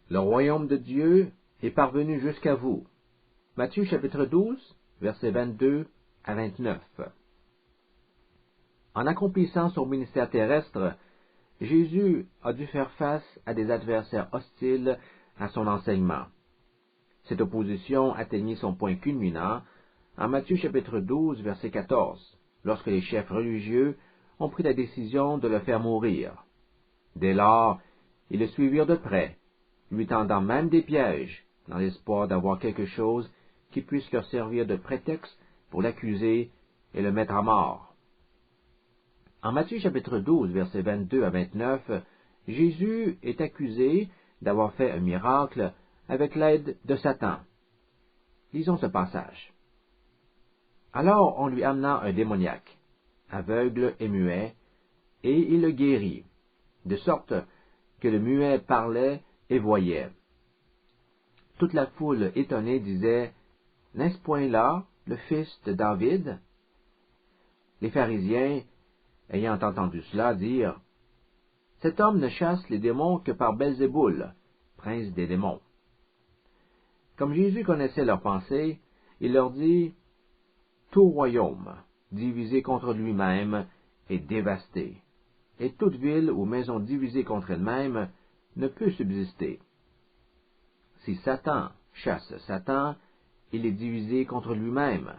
Le royaume de Dieu est parvenu jusqu'à vous. Matthieu chapitre 12, versets 22 à 29. En accomplissant son ministère terrestre, Jésus a dû faire face à des adversaires hostiles à son enseignement. Cette opposition atteignit son point culminant en Matthieu chapitre 12, verset 14, lorsque les chefs religieux ont pris la décision de le faire mourir. Dès lors, ils le suivirent de près, lui tendant même des pièges, dans l'espoir d'avoir quelque chose qui puisse leur servir de prétexte pour l'accuser et le mettre à mort. En Matthieu chapitre 12, versets 22 à 29, Jésus est accusé d'avoir fait un miracle avec l'aide de Satan. Lisons ce passage. Alors on lui amena un démoniaque, aveugle et muet, et il le guérit, de sorte que le muet parlait et voyait. Toute la foule étonnée disait, « N'est-ce point là le fils de David? » Les pharisiens, ayant entendu cela, dirent, « Cet homme ne chasse les démons que par Belzéboul, prince des démons. » Comme Jésus connaissait leurs pensées, il leur dit, « Tout royaume, divisé contre lui-même, est dévasté, et toute ville ou maison divisée contre elle-même ne peut subsister. Si Satan chasse Satan, il est divisé contre lui-même.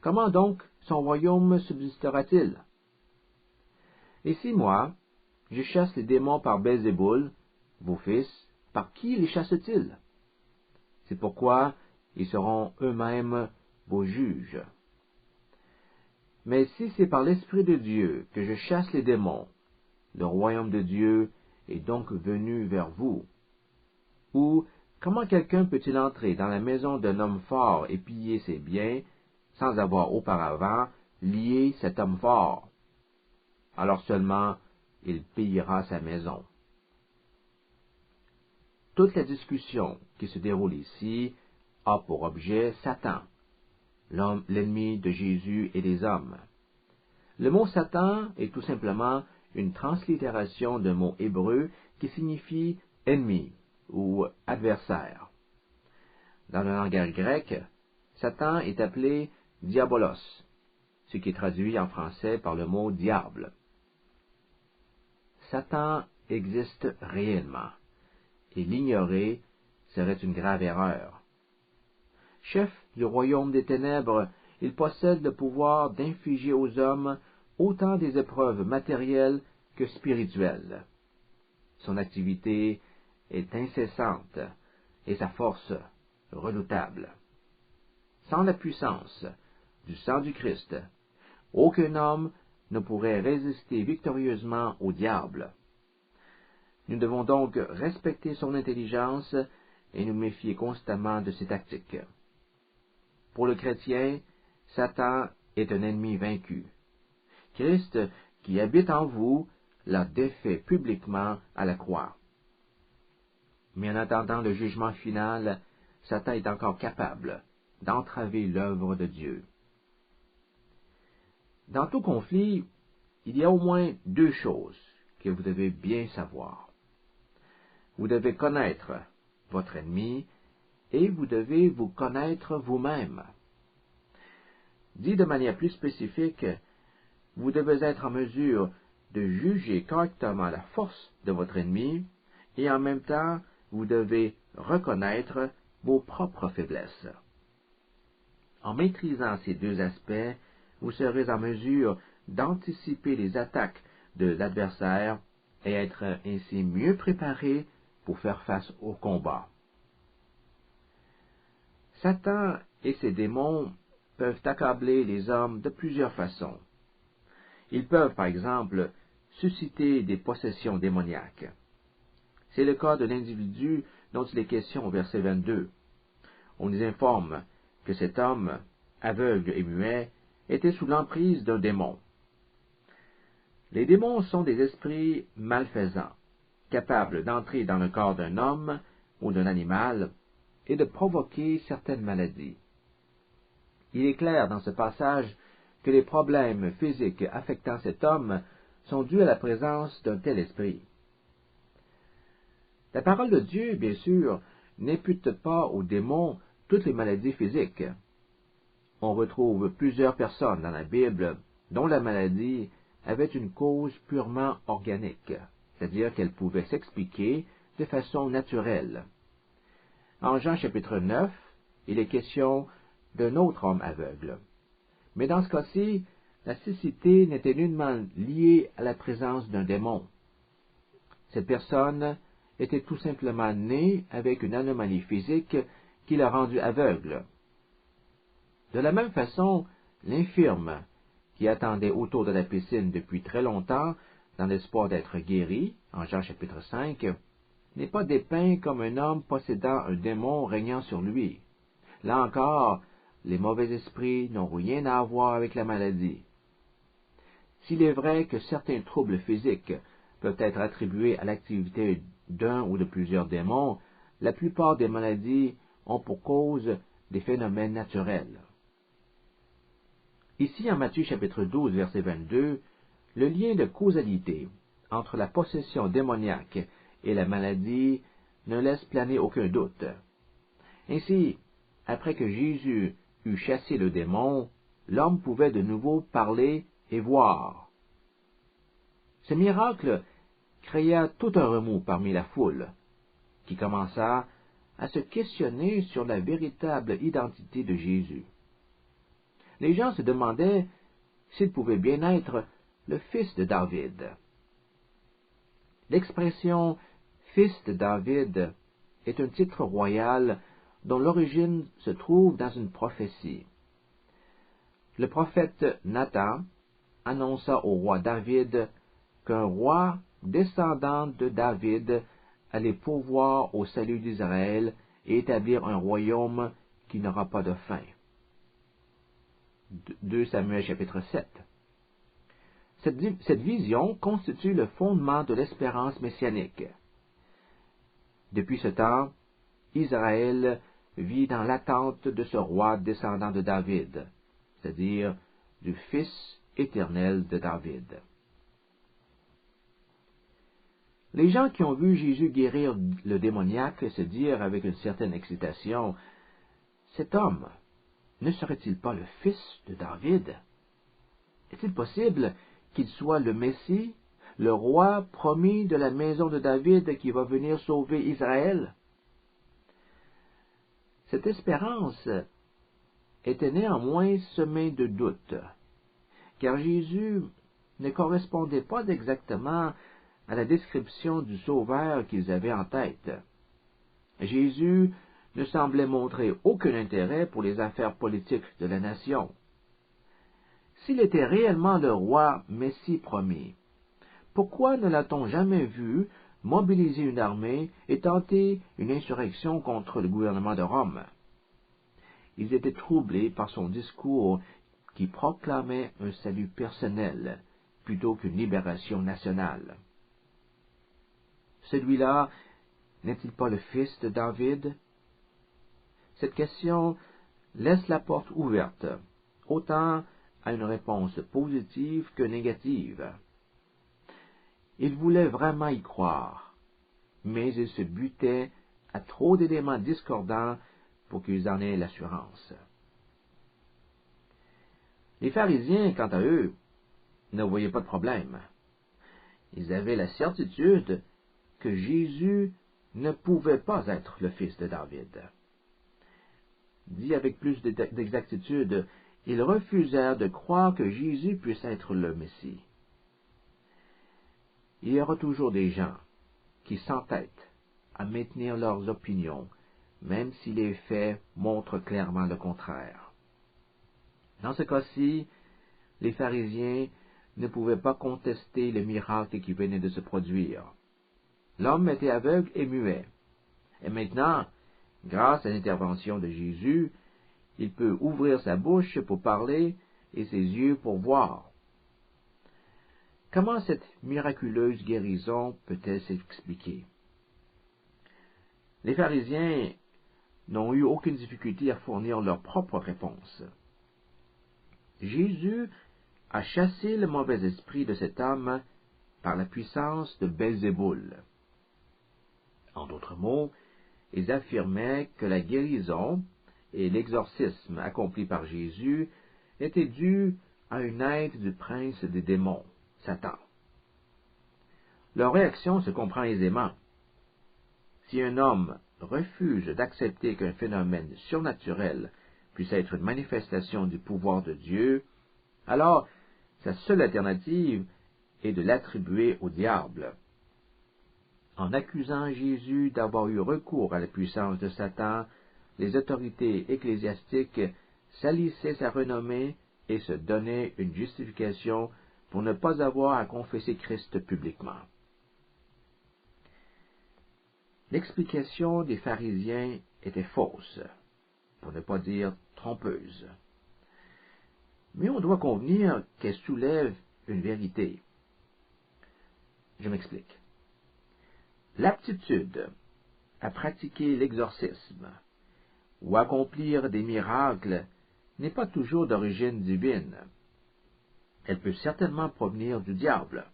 Comment donc son royaume subsistera-t-il? Et si moi, je chasse les démons par Belzéboul, vos fils, par qui les chassent-ils? C'est pourquoi ils seront eux-mêmes vos juges. Mais si c'est par l'Esprit de Dieu que je chasse les démons, le royaume de Dieu est donc venu vers vous. Ou comment quelqu'un peut-il entrer dans la maison d'un homme fort et piller ses biens, sans avoir auparavant lié cet homme fort? Alors seulement il pillera sa maison. Toute la discussion qui se déroule ici a pour objet Satan, l'ennemi de Jésus et des hommes. Le mot Satan est tout simplement une translittération d'un mot hébreu qui signifie ennemi ou adversaire. Dans le langage grec, Satan est appelé diabolos, ce qui est traduit en français par le mot diable. Satan existe réellement, et l'ignorer serait une grave erreur. Chef du royaume des ténèbres, il possède le pouvoir d'infliger aux hommes autant des épreuves matérielles que spirituelles. Son activité est incessante et sa force redoutable. Sans la puissance du sang du Christ, aucun homme ne pourrait résister victorieusement au diable. Nous devons donc respecter son intelligence et nous méfier constamment de ses tactiques. Pour le chrétien, Satan est un ennemi vaincu. Christ, qui habite en vous, l'a défait publiquement à la croix. Mais en attendant le jugement final, Satan est encore capable d'entraver l'œuvre de Dieu. Dans tout conflit, il y a au moins deux choses que vous devez bien savoir. Vous devez connaître votre ennemi et vous devez vous connaître vous-même. Dit de manière plus spécifique, vous devez être en mesure de juger correctement la force de votre ennemi et en même temps, vous devez reconnaître vos propres faiblesses. En maîtrisant ces deux aspects, vous serez en mesure d'anticiper les attaques de l'adversaire et être ainsi mieux préparé pour faire face au combat. Satan et ses démons peuvent accabler les hommes de plusieurs façons. Ils peuvent, par exemple, susciter des possessions démoniaques. C'est le cas de l'individu dont il est question au verset 22. On nous informe que cet homme, aveugle et muet, était sous l'emprise d'un démon. Les démons sont des esprits malfaisants, capables d'entrer dans le corps d'un homme ou d'un animal et de provoquer certaines maladies. Il est clair dans ce passage que les problèmes physiques affectant cet homme sont dus à la présence d'un tel esprit. La parole de Dieu, bien sûr, n'impute pas aux démons toutes les maladies physiques. On retrouve plusieurs personnes dans la Bible dont la maladie avait une cause purement organique, c'est-à-dire qu'elle pouvait s'expliquer de façon naturelle. En Jean chapitre 9, il est question d'un autre homme aveugle. Mais dans ce cas-ci, la cécité n'était nullement liée à la présence d'un démon. Cette personne était tout simplement née avec une anomalie physique qui l'a rendu aveugle. De la même façon, l'infirme, qui attendait autour de la piscine depuis très longtemps, dans l'espoir d'être guéri, en Jean chapitre 5, n'est pas dépeint comme un homme possédant un démon régnant sur lui. Là encore, les mauvais esprits n'ont rien à voir avec la maladie. S'il est vrai que certains troubles physiques peuvent être attribués à l'activité d'un ou de plusieurs démons, la plupart des maladies ont pour cause des phénomènes naturels. Ici, en Matthieu chapitre 12, verset 22, le lien de causalité entre la possession démoniaque et la maladie ne laisse planer aucun doute. Ainsi, après que Jésus eut chassé le démon, l'homme pouvait de nouveau parler et voir. Ce miracle créa tout un remous parmi la foule, qui commença à se questionner sur la véritable identité de Jésus. Les gens se demandaient s'il pouvait bien être le fils de David. L'expression « fils de David » est un titre royal dont l'origine se trouve dans une prophétie. Le prophète Nathan annonça au roi David qu'un roi descendant de David allait pourvoir au salut d'Israël et établir un royaume qui n'aura pas de fin. 2 Samuel chapitre 7. Cette vision constitue le fondement de l'espérance messianique. Depuis ce temps, Israël vit dans l'attente de ce roi descendant de David, c'est-à-dire du Fils éternel de David. Les gens qui ont vu Jésus guérir le démoniaque se dirent avec une certaine excitation, « Cet homme, ne serait-il pas le fils de David? Est-il possible qu'il soit le Messie, le roi promis de la maison de David qui va venir sauver Israël? » Cette espérance était néanmoins semée de doutes, car Jésus ne correspondait pas exactement à la description du Sauveur qu'ils avaient en tête. Jésus ne semblait montrer aucun intérêt pour les affaires politiques de la nation. S'il était réellement le roi Messie promis, pourquoi ne l'a-t-on jamais vu mobiliser une armée et tenter une insurrection contre le gouvernement de Rome? Ils étaient troublés par son discours qui proclamait un salut personnel plutôt qu'une libération nationale. Celui-là n'est-il pas le fils de David? Cette question laisse la porte ouverte, autant à une réponse positive que négative. Ils voulaient vraiment y croire, mais ils se butaient à trop d'éléments discordants pour qu'ils en aient l'assurance. Les pharisiens, quant à eux, ne voyaient pas de problème. Ils avaient la certitude que Jésus ne pouvait pas être le fils de David. Dit avec plus d'exactitude, ils refusèrent de croire que Jésus puisse être le Messie. Il y aura toujours des gens qui s'entêtent à maintenir leurs opinions, même si les faits montrent clairement le contraire. Dans ce cas-ci, les pharisiens ne pouvaient pas contester le miracle qui venait de se produire. L'homme était aveugle et muet. Et maintenant, grâce à l'intervention de Jésus, il peut ouvrir sa bouche pour parler et ses yeux pour voir. Comment cette miraculeuse guérison peut-elle s'expliquer? Les pharisiens n'ont eu aucune difficulté à fournir leur propre réponse. Jésus a chassé le mauvais esprit de cet homme par la puissance de Belzéboul. En d'autres mots, ils affirmaient que la guérison et l'exorcisme accomplis par Jésus étaient dus à une aide du prince des démons, Satan. Leur réaction se comprend aisément. Si un homme refuse d'accepter qu'un phénomène surnaturel puisse être une manifestation du pouvoir de Dieu, alors sa seule alternative est de l'attribuer au diable. En accusant Jésus d'avoir eu recours à la puissance de Satan, les autorités ecclésiastiques salissaient sa renommée et se donnaient une justification pour ne pas avoir à confesser Christ publiquement. L'explication des pharisiens était fausse, pour ne pas dire trompeuse. Mais on doit convenir qu'elle soulève une vérité. Je m'explique. L'aptitude à pratiquer l'exorcisme ou accomplir des miracles n'est pas toujours d'origine divine. Elle peut certainement provenir du diable.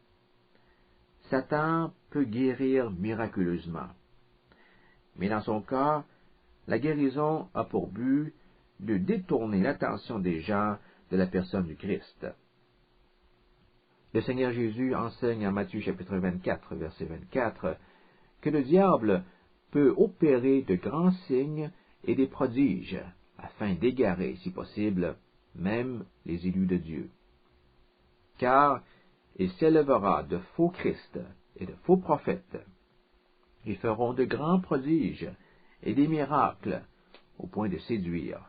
Satan peut guérir miraculeusement. Mais dans son cas, la guérison a pour but de détourner l'attention des gens de la personne du Christ. Le Seigneur Jésus enseigne en Matthieu chapitre 24, verset 24, que le diable peut opérer de grands signes et des prodiges, afin d'égarer, si possible, même les élus de Dieu. Car il s'élèvera de faux Christ et de faux prophètes. Ils feront de grands prodiges et des miracles, au point de séduire,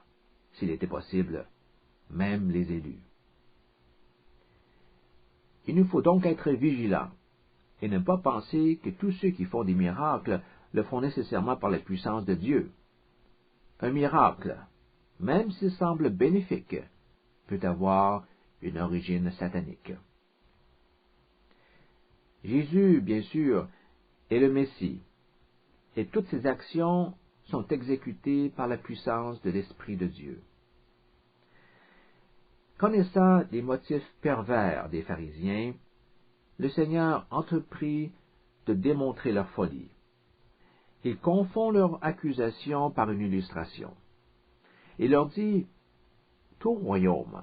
s'il était possible, même les élus. Il nous faut donc être vigilants et ne pas penser que tous ceux qui font des miracles le font nécessairement par la puissance de Dieu. Un miracle, même s'il semble bénéfique, peut avoir une origine satanique. Jésus, bien sûr, est le Messie, et toutes ses actions sont exécutées par la puissance de l'Esprit de Dieu. Connaissant les motifs pervers des pharisiens, le Seigneur entreprit de démontrer leur folie. Il confond leur accusation par une illustration. Il leur dit, « Tout royaume,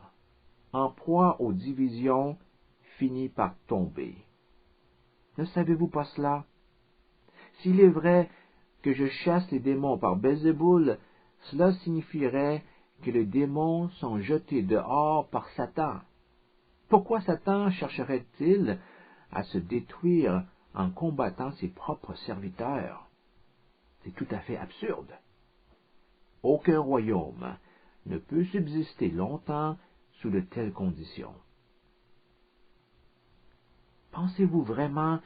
en proie aux divisions, finit par tomber. Ne savez-vous pas cela? S'il est vrai que je chasse les démons par Belzéboul, cela signifierait que les démons sont jetés dehors par Satan. Pourquoi Satan chercherait-il à se détruire en combattant ses propres serviteurs? C'est tout à fait absurde. Aucun royaume ne peut subsister longtemps sous de telles conditions. Pensez-vous vraiment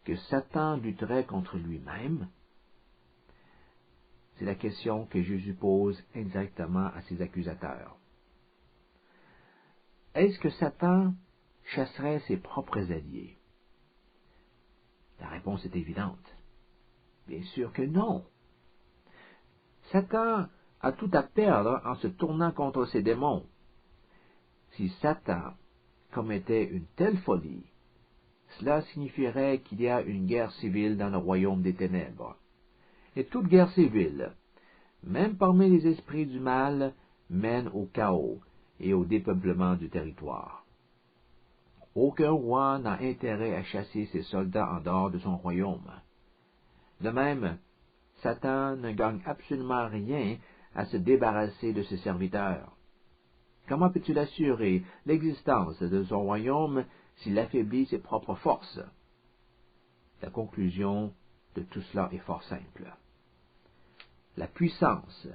que Satan lutterait contre lui-même? C'est la question que Jésus pose indirectement à ses accusateurs. Est-ce que Satan chasserait ses propres alliés? La réponse est évidente. Bien sûr que non. Satan a tout à perdre en se tournant contre ses démons. Si Satan commettait une telle folie, cela signifierait qu'il y a une guerre civile dans le royaume des ténèbres. Et toute guerre civile, même parmi les esprits du mal, mène au chaos et au dépeuplement du territoire. Aucun roi n'a intérêt à chasser ses soldats en dehors de son royaume. De même, Satan ne gagne absolument rien à se débarrasser de ses serviteurs. Comment peut-il assurer l'existence de son royaume s'il affaiblit ses propres forces? La conclusion de tout cela est fort simple. La puissance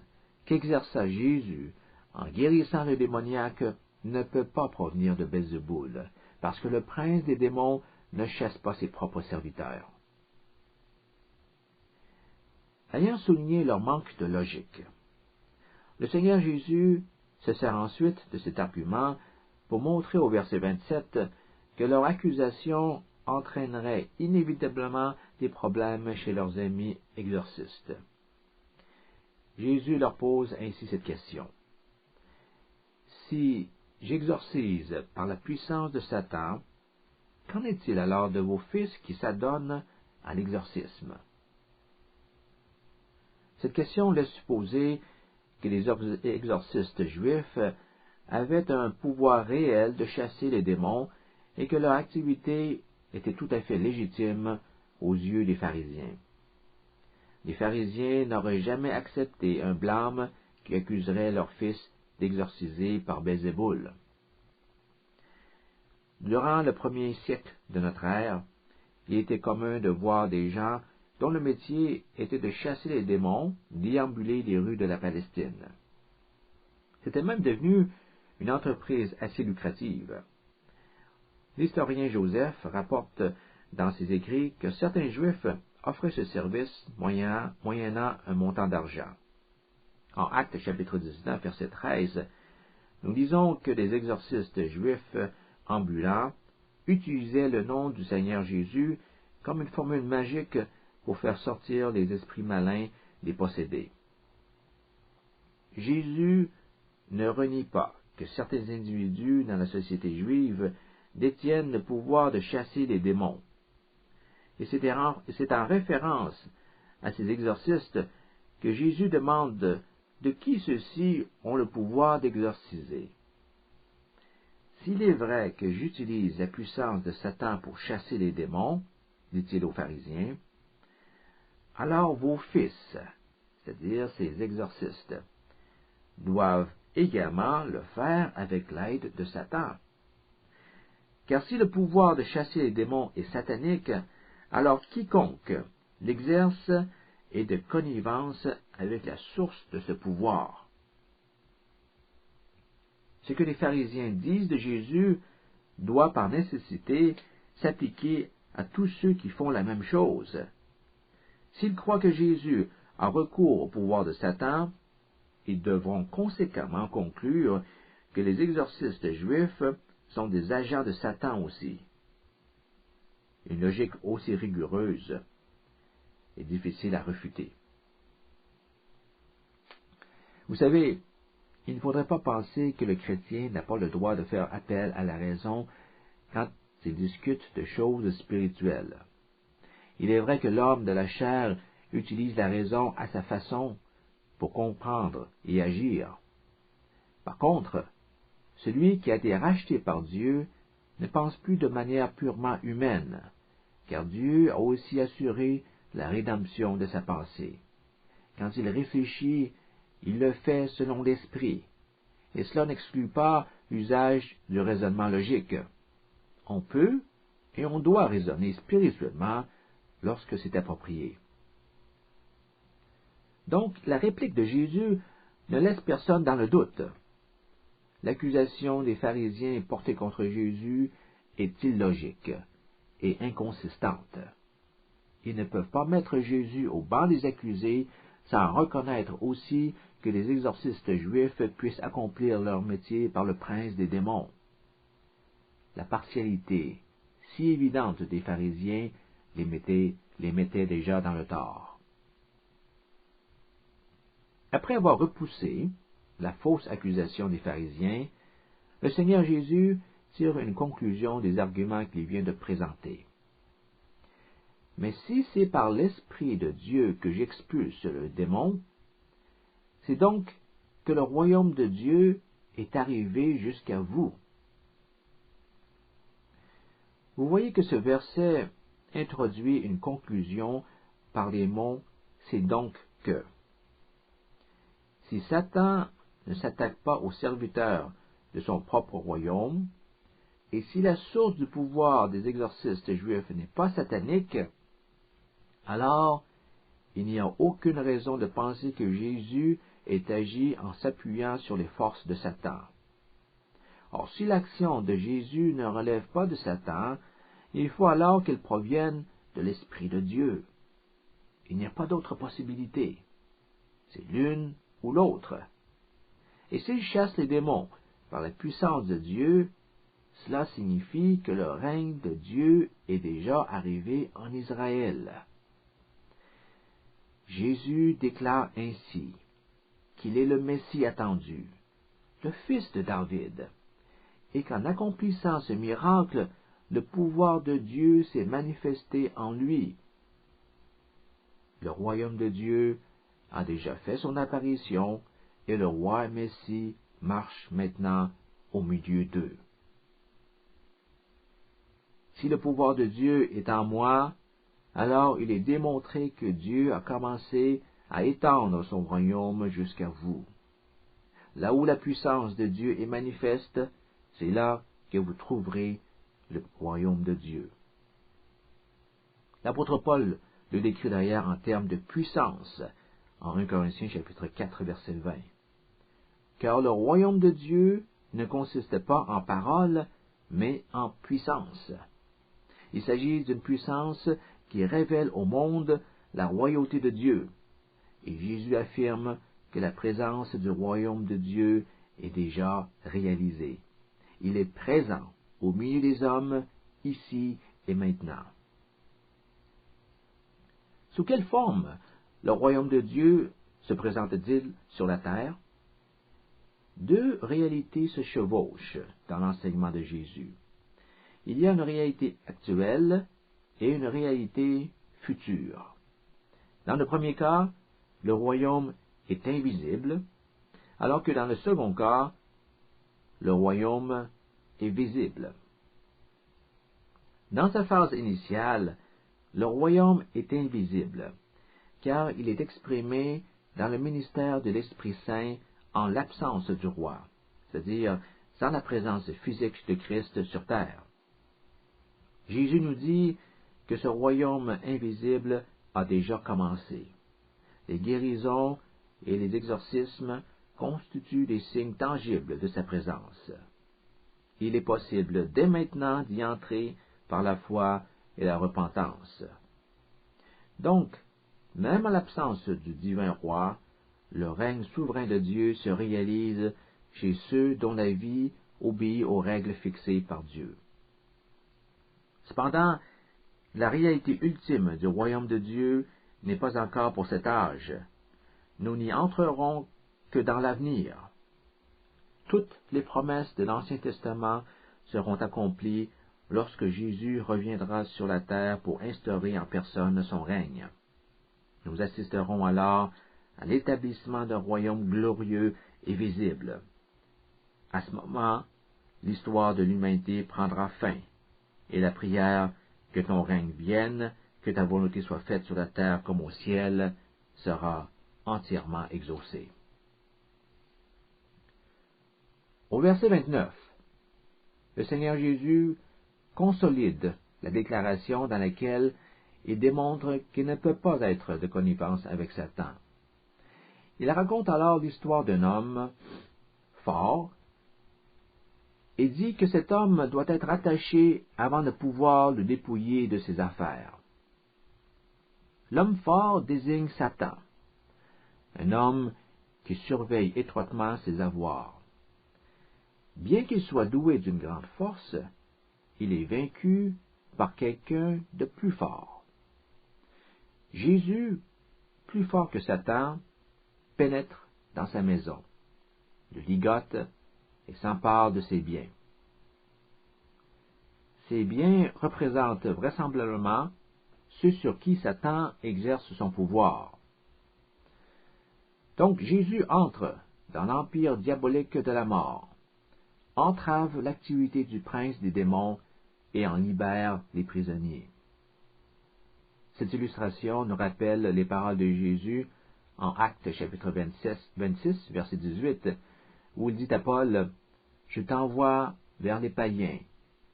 qu'exerça Jésus en guérissant le démoniaque ne peut pas provenir de Belzéboul, parce que le prince des démons ne chasse pas ses propres serviteurs. Ayant souligné leur manque de logique, le Seigneur Jésus se sert ensuite de cet argument pour montrer au verset 27 que leur accusation entraînerait inévitablement des problèmes chez leurs amis exorcistes. Jésus leur pose ainsi cette question. Si j'exorcise par la puissance de Satan, qu'en est-il alors de vos fils qui s'adonnent à l'exorcisme? Cette question laisse supposer que les exorcistes juifs avaient un pouvoir réel de chasser les démons et que leur activité était tout à fait légitime aux yeux des pharisiens. Les pharisiens n'auraient jamais accepté un blâme qui accuserait leur fils d'exorciser par Belzéboul. Durant le premier siècle de notre ère, il était commun de voir des gens dont le métier était de chasser les démons, déambuler les rues de la Palestine. C'était même devenu une entreprise assez lucrative. L'historien Joseph rapporte dans ses écrits que certains Juifs offraient ce service moyennant un montant d'argent. En Actes chapitre 19, verset 13, nous lisons que des exorcistes juifs ambulants utilisaient le nom du Seigneur Jésus comme une formule magique pour faire sortir les esprits malins des possédés. Jésus ne renie pas que certains individus dans la société juive détiennent le pouvoir de chasser les démons. Et c'est en référence à ces exorcistes que Jésus demande de qui ceux-ci ont le pouvoir d'exorciser. S'il est vrai que j'utilise la puissance de Satan pour chasser les démons, dit-il aux pharisiens, alors vos fils, c'est-à-dire ces exorcistes, doivent également le faire avec l'aide de Satan. Car si le pouvoir de chasser les démons est satanique, alors quiconque l'exerce est de connivence avec la source de ce pouvoir. Ce que les pharisiens disent de Jésus doit par nécessité s'appliquer à tous ceux qui font la même chose. S'ils croient que Jésus a recours au pouvoir de Satan, ils devront conséquemment conclure que les exorcistes juifs sont des agents de Satan aussi. Une logique aussi rigoureuse est difficile à refuter. Vous savez, il ne faudrait pas penser que le chrétien n'a pas le droit de faire appel à la raison quand il discute de choses spirituelles. Il est vrai que l'homme de la chair utilise la raison à sa façon pour comprendre et agir. Par contre, celui qui a été racheté par Dieu ne pense plus de manière purement humaine, car Dieu a aussi assuré la rédemption de sa pensée. Quand il réfléchit, il le fait selon l'esprit, et cela n'exclut pas l'usage du raisonnement logique. On peut et on doit raisonner spirituellement lorsque c'est approprié. Donc, la réplique de Jésus ne laisse personne dans le doute. L'accusation des pharisiens portée contre Jésus est illogique et inconsistante. Ils ne peuvent pas mettre Jésus au banc des accusés sans reconnaître aussi que les exorcistes juifs puissent accomplir leur métier par le prince des démons. La partialité si évidente des pharisiens les mettait déjà dans le tort. Après avoir repoussé la fausse accusation des pharisiens, le Seigneur Jésus tire une conclusion des arguments qu'il vient de présenter. Mais si c'est par l'Esprit de Dieu que j'expulse le démon, c'est donc que le royaume de Dieu est arrivé jusqu'à vous. Vous voyez que ce verset introduit une conclusion par les mots « c'est donc que ». Si Satan ne s'attaque pas aux serviteurs de son propre royaume, et si la source du pouvoir des exorcistes juifs n'est pas satanique, alors il n'y a aucune raison de penser que Jésus ait agi en s'appuyant sur les forces de Satan. Or, si l'action de Jésus ne relève pas de Satan, il faut alors qu'elle provienne de l'Esprit de Dieu. Il n'y a pas d'autre possibilité. C'est l'une ou l'autre. Et s'il chasse les démons par la puissance de Dieu, cela signifie que le règne de Dieu est déjà arrivé en Israël. Jésus déclare ainsi qu'il est le Messie attendu, le fils de David, et qu'en accomplissant ce miracle, le pouvoir de Dieu s'est manifesté en lui. Le royaume de Dieu a déjà fait son apparition et le roi Messie marche maintenant au milieu d'eux. Si le pouvoir de Dieu est en moi, alors il est démontré que Dieu a commencé à étendre son royaume jusqu'à vous. Là où la puissance de Dieu est manifeste, c'est là que vous trouverez le royaume de Dieu. L'apôtre Paul le décrit d'ailleurs en termes de puissance, en 1 Corinthiens chapitre 4, verset 20. Car le royaume de Dieu ne consiste pas en paroles, mais en puissance. Il s'agit d'une puissance qui révèle au monde la royauté de Dieu. Et Jésus affirme que la présence du royaume de Dieu est déjà réalisée. Il est présent au milieu des hommes, ici et maintenant. Sous quelle forme le royaume de Dieu se présente-t-il sur la terre? Deux réalités se chevauchent dans l'enseignement de Jésus. Il y a une réalité actuelle et une réalité future. Dans le premier cas, le royaume est invisible, alors que dans le second cas, le royaume est visible. Dans sa phase initiale, le royaume est invisible, car il est exprimé dans le ministère de l'Esprit Saint en l'absence du roi, c'est-à-dire sans la présence physique de Christ sur terre. Jésus nous dit que ce royaume invisible a déjà commencé. Les guérisons et les exorcismes constituent des signes tangibles de sa présence. Il est possible dès maintenant d'y entrer par la foi et la repentance. Donc, même en l'absence du divin roi, le règne souverain de Dieu se réalise chez ceux dont la vie obéit aux règles fixées par Dieu. Cependant, la réalité ultime du royaume de Dieu n'est pas encore pour cet âge. Nous n'y entrerons que dans l'avenir. Toutes les promesses de l'Ancien Testament seront accomplies lorsque Jésus reviendra sur la terre pour instaurer en personne son règne. Nous assisterons alors à l'établissement d'un royaume glorieux et visible. À ce moment, l'histoire de l'humanité prendra fin, et la prière « Que ton règne vienne, que ta volonté soit faite sur la terre comme au ciel » sera entièrement exaucée. Au verset 29, le Seigneur Jésus consolide la déclaration dans laquelle il démontre qu'il ne peut pas être de connivence avec Satan. Il raconte alors l'histoire d'un homme fort et dit que cet homme doit être attaché avant de pouvoir le dépouiller de ses affaires. L'homme fort désigne Satan, un homme qui surveille étroitement ses avoirs. Bien qu'il soit doué d'une grande force, il est vaincu par quelqu'un de plus fort. Jésus, plus fort que Satan, pénètre dans sa maison, le ligote et s'empare de ses biens. Ces biens représentent vraisemblablement ceux sur qui Satan exerce son pouvoir. Donc Jésus entre dans l'empire diabolique de la mort, entrave l'activité du prince des démons et en libère les prisonniers. Cette illustration nous rappelle les paroles de Jésus en Actes chapitre 26, verset 18, où il dit à Paul, « Je t'envoie vers les païens,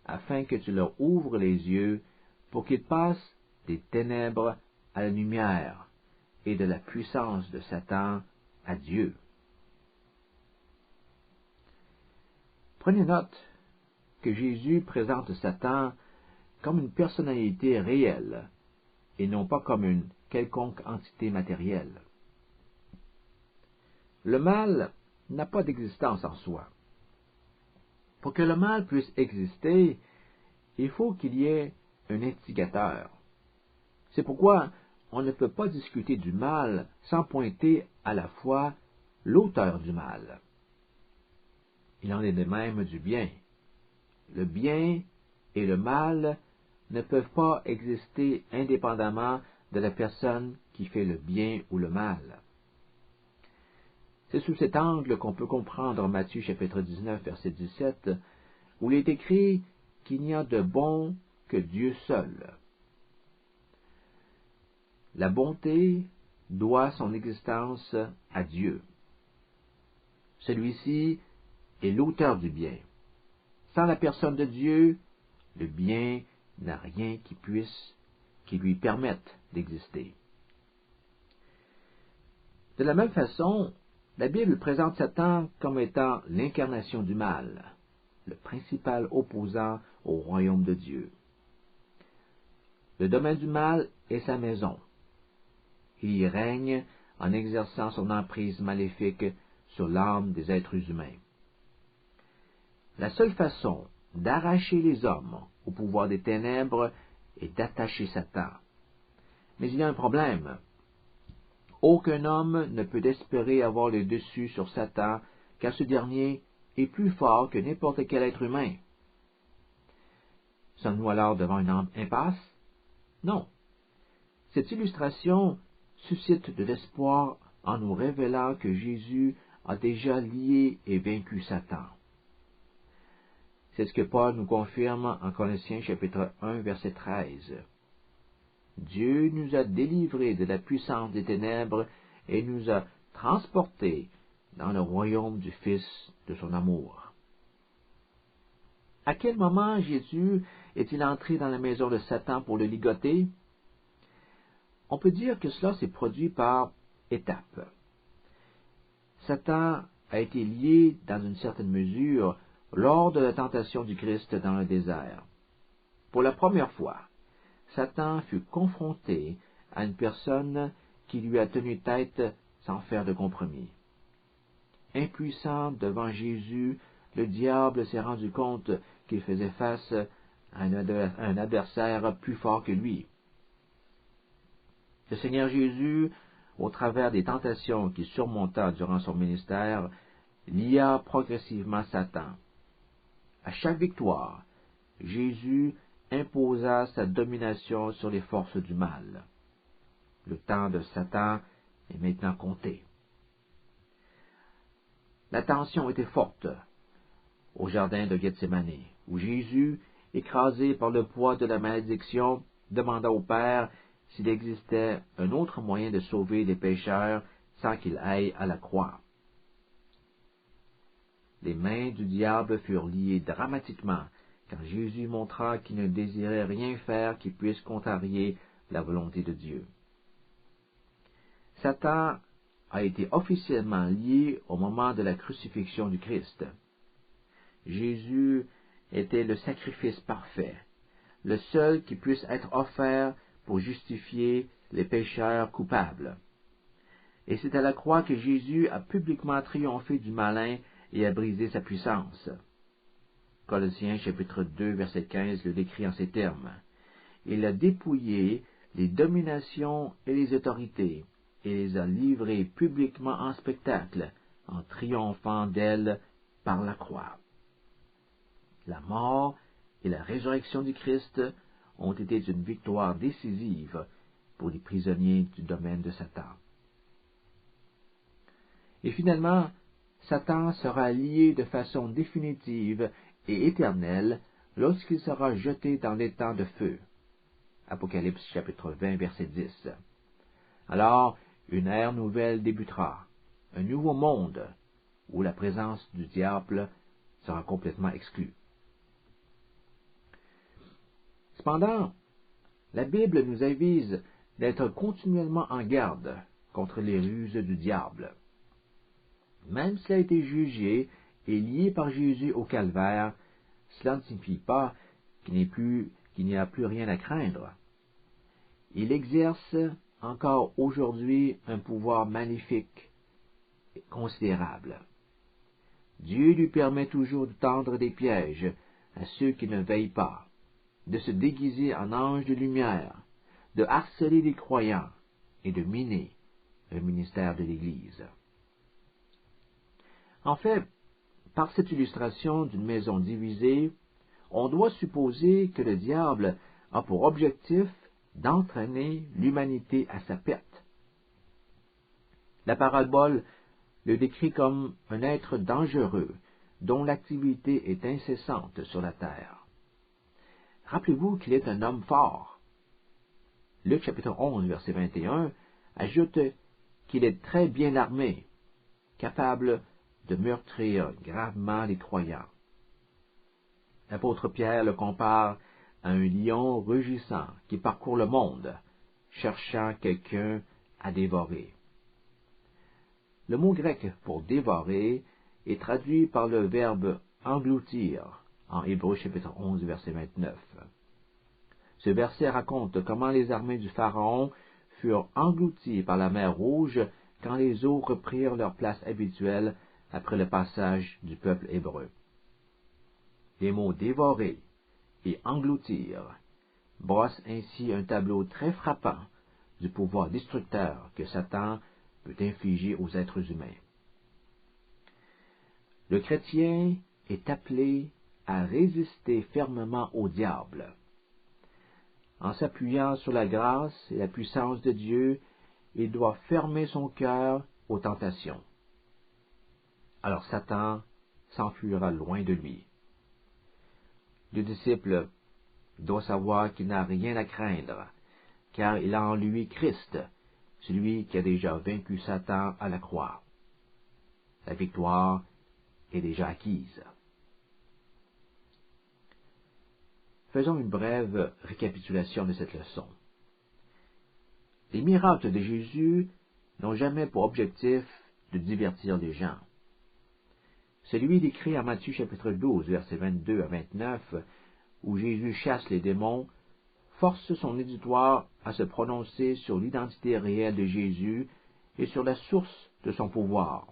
afin que tu leur ouvres les yeux, pour qu'ils passent des ténèbres à la lumière, et de la puissance de Satan à Dieu. » Prenez note que Jésus présente Satan comme une personnalité réelle, et non pas comme une quelconque entité matérielle. Le mal n'a pas d'existence en soi. Pour que le mal puisse exister, il faut qu'il y ait un instigateur. C'est pourquoi on ne peut pas discuter du mal sans pointer à la fois l'auteur du mal. Il en est de même du bien. Le bien et le mal ne peuvent pas exister indépendamment de la personne qui fait le bien ou le mal. C'est sous cet angle qu'on peut comprendre Matthieu chapitre 19, verset 17, où il est écrit qu'il n'y a de bon que Dieu seul. La bonté doit son existence à Dieu. Celui-ci est l'auteur du bien. Sans la personne de Dieu, le bien n'a rien qui lui permette d'exister. De la même façon, la Bible présente Satan comme étant l'incarnation du mal, le principal opposant au royaume de Dieu. Le domaine du mal est sa maison. Il y règne en exerçant son emprise maléfique sur l'âme des êtres humains. La seule façon d'arracher les hommes au pouvoir des ténèbres est d'attacher Satan. Mais il y a un problème. Aucun homme ne peut espérer avoir le dessus sur Satan, car ce dernier est plus fort que n'importe quel être humain. Sommes-nous alors devant une impasse? Non. Cette illustration suscite de l'espoir en nous révélant que Jésus a déjà lié et vaincu Satan. C'est ce que Paul nous confirme en Colossiens chapitre 1, verset 13. Dieu nous a délivrés de la puissance des ténèbres et nous a transportés dans le royaume du Fils de son amour. À quel moment Jésus est-il entré dans la maison de Satan pour le ligoter? On peut dire que cela s'est produit par étapes. Satan a été lié dans une certaine mesure lors de la tentation du Christ dans le désert. Pour la première fois, Satan fut confronté à une personne qui lui a tenu tête sans faire de compromis. Impuissant devant Jésus, le diable s'est rendu compte qu'il faisait face à un adversaire plus fort que lui. Le Seigneur Jésus, au travers des tentations qu'il surmonta durant son ministère, lia progressivement Satan. À chaque victoire, Jésus imposa sa domination sur les forces du mal. Le temps de Satan est maintenant compté. La tension était forte au jardin de Gethsémani, où Jésus, écrasé par le poids de la malédiction, demanda au Père s'il existait un autre moyen de sauver les pécheurs sans qu'il aille à la croix. Les mains du diable furent liées dramatiquement quand Jésus montra qu'il ne désirait rien faire qui puisse contrarier la volonté de Dieu. Satan a été officiellement lié au moment de la crucifixion du Christ. Jésus était le sacrifice parfait, le seul qui puisse être offert pour justifier les pécheurs coupables. Et c'est à la croix que Jésus a publiquement triomphé du malin et a brisé sa puissance. Colossiens chapitre 2, verset 15 le décrit en ces termes. Il a dépouillé les dominations et les autorités, et les a livrées publiquement en spectacle, en triomphant d'elles par la croix. La mort et la résurrection du Christ ont été une victoire décisive pour les prisonniers du domaine de Satan. Et finalement, Satan sera lié de façon définitive et éternelle lorsqu'il sera jeté dans l'étang de feu. Apocalypse chapitre 20, verset 10. Alors, une ère nouvelle débutera, un nouveau monde où la présence du diable sera complètement exclue. Cependant, la Bible nous avise d'être continuellement en garde contre les ruses du diable. Même s'il a été jugé et lié par Jésus au calvaire, cela ne signifie pas qu'il n'y a plus rien à craindre. Il exerce encore aujourd'hui un pouvoir magnifique et considérable. Dieu lui permet toujours de tendre des pièges à ceux qui ne veillent pas, de se déguiser en ange de lumière, de harceler les croyants et de miner le ministère de l'Église. En fait, par cette illustration d'une maison divisée, on doit supposer que le diable a pour objectif d'entraîner l'humanité à sa perte. La parabole le décrit comme un être dangereux dont l'activité est incessante sur la terre. Rappelez-vous qu'il est un homme fort. Luc chapitre 11, verset 21, ajoute qu'il est très bien armé, capable de meurtrir gravement les croyants. L'apôtre Pierre le compare à un lion rugissant qui parcourt le monde, cherchant quelqu'un à dévorer. Le mot grec pour dévorer est traduit par le verbe engloutir en Hébreux chapitre 11 verset 29. Ce verset raconte comment les armées du Pharaon furent englouties par la mer Rouge quand les eaux reprirent leur place habituelle après le passage du peuple hébreu. Les mots dévorer et engloutir brossent ainsi un tableau très frappant du pouvoir destructeur que Satan peut infliger aux êtres humains. Le chrétien est appelé à résister fermement au diable. En s'appuyant sur la grâce et la puissance de Dieu, il doit fermer son cœur aux tentations. Alors Satan s'enfuira loin de lui. Le disciple doit savoir qu'il n'a rien à craindre, car il a en lui Christ, celui qui a déjà vaincu Satan à la croix. La victoire est déjà acquise. Faisons une brève récapitulation de cette leçon. Les miracles de Jésus n'ont jamais pour objectif de divertir les gens. Celui décrit en Matthieu chapitre 12, versets 22 à 29, où Jésus chasse les démons, force son auditoire à se prononcer sur l'identité réelle de Jésus et sur la source de son pouvoir.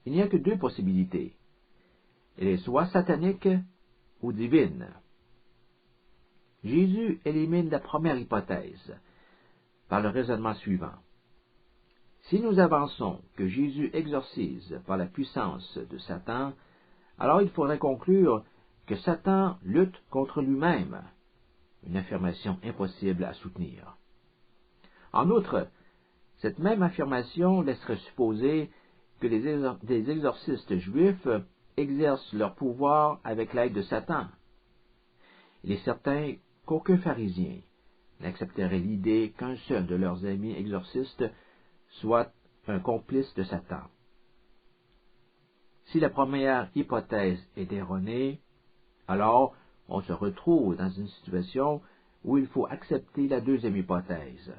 Il n'y a que deux possibilités. Elle est soit satanique ou divine. Jésus élimine la première hypothèse par le raisonnement suivant. Si nous avançons que Jésus exorcise par la puissance de Satan, alors il faudrait conclure que Satan lutte contre lui-même, une affirmation impossible à soutenir. En outre, cette même affirmation laisserait supposer que les exorcistes juifs exercent leur pouvoir avec l'aide de Satan. Il est certain qu'aucun pharisien n'accepterait l'idée qu'un seul de leurs amis exorcistes soit un complice de Satan. Si la première hypothèse est erronée, alors on se retrouve dans une situation où il faut accepter la deuxième hypothèse.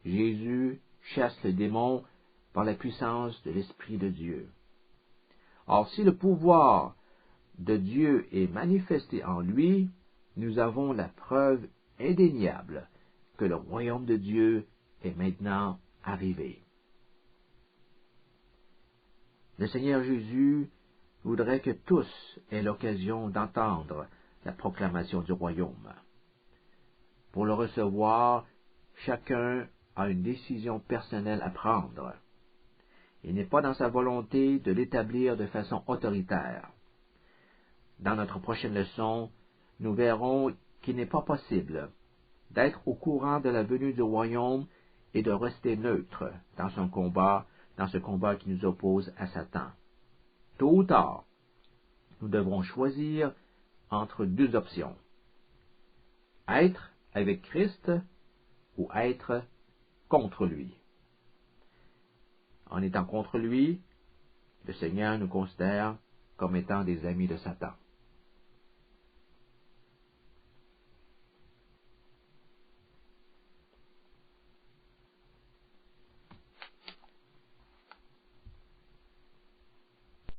Jésus chasse le démon par la puissance de l'Esprit de Dieu. Or, si le pouvoir de Dieu est manifesté en lui, nous avons la preuve indéniable que le royaume de Dieu est maintenant arrivé. Le Seigneur Jésus voudrait que tous aient l'occasion d'entendre la proclamation du royaume. Pour le recevoir, chacun a une décision personnelle à prendre. Il n'est pas dans sa volonté de l'établir de façon autoritaire. Dans notre prochaine leçon, nous verrons qu'il n'est pas possible d'être au courant de la venue du royaume et de rester neutre dans ce combat qui nous oppose à Satan. Tôt ou tard, nous devrons choisir entre deux options. Être avec Christ ou être contre lui. En étant contre lui, le Seigneur nous considère comme étant des amis de Satan.